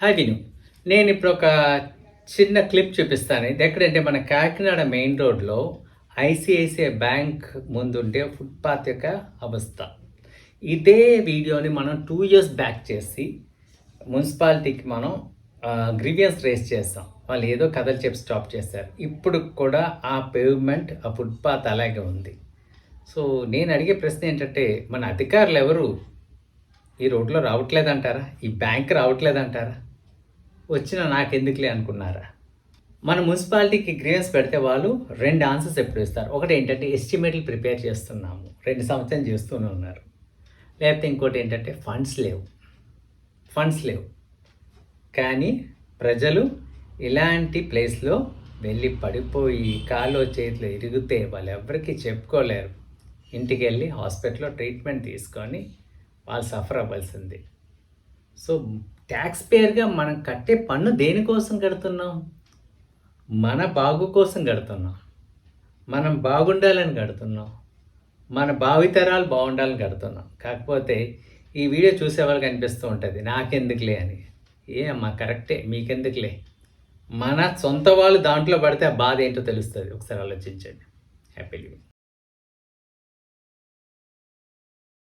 Hi విను. నేనిప్పుడు ఒక చిన్న క్లిప్ చూపిస్తాను. ఇదెక్కడంటే మన కాకినాడ మెయిన్ రోడ్‌లో ఐసీఐసీఐ బ్యాంక్ ముందుండే ఫుట్‌పాత్ యొక్క అవస్థ. ఇదే వీడియోని మనం 2 ఇయర్స్ బ్యాక్ చేసి మున్సిపాలిటీకి మనం గ్రీవియన్స్ రైజ్ చేసాం. వాళ్ళు ఏదో కథలు చెప్పి స్టాప్ చేశారు. ఇప్పుడు కూడా ఆ పేవ్‌మెంట్, ఆ ఫుట్‌పాత్ అలాగే ఉంది. సో నేను అడిగే ప్రశ్న ఏంటంటే, మన అధికారులు ఎవరు ఈ రోడ్‌లో రావట్లేదంటారా? ఈ బ్యాంక్ రావట్లేదంటారా? వచ్చినా నాకెందుకులే అనుకున్నారా? మన మున్సిపాలిటీకి గ్రీవెన్స్ పెడితే వాళ్ళు 2 ఆన్సర్స్ ఎప్పుడు ఇస్తారు. ఒకటేంటంటే ఎస్టిమేట్లు ప్రిపేర్ చేస్తున్నాము. 2 సంవత్సరం చేస్తూనే ఉన్నారు. లేకపోతే ఇంకోటేంటంటే ఫండ్స్ లేవు. కానీ ప్రజలు ఇలాంటి ప్లేస్‌లో వెళ్ళి పడిపోయి కాలో చేతిలో ఇరిగితే వాళ్ళెవ్వరికీ చెప్పుకోలేరు. ఇంటికెళ్ళి హాస్పిటల్‌లో ట్రీట్మెంట్ తీసుకొని వాళ్ళు సఫర్ అవ్వాల్సిందే. సో ట్యాక్స్ పేయర్‌గా మనం కట్టే పన్ను దేనికోసం కడుతున్నాం? మన బాగు కోసం కడుతున్నాం. మనం బాగుండాలని కడుతున్నాం. మన భావితరాలు బాగుండాలని కడుతున్నాం. కాకపోతే ఈ వీడియో చూసే వాళ్ళకి అనిపిస్తూ ఉంటుంది నాకెందుకులే అని. అమ్మా కరెక్టే, మీకెందుకులే. మన సొంత వాళ్ళు దాంట్లో పడితే ఆ బాధ ఏంటో తెలుస్తుంది. ఒకసారి ఆలోచించండి. Happy living.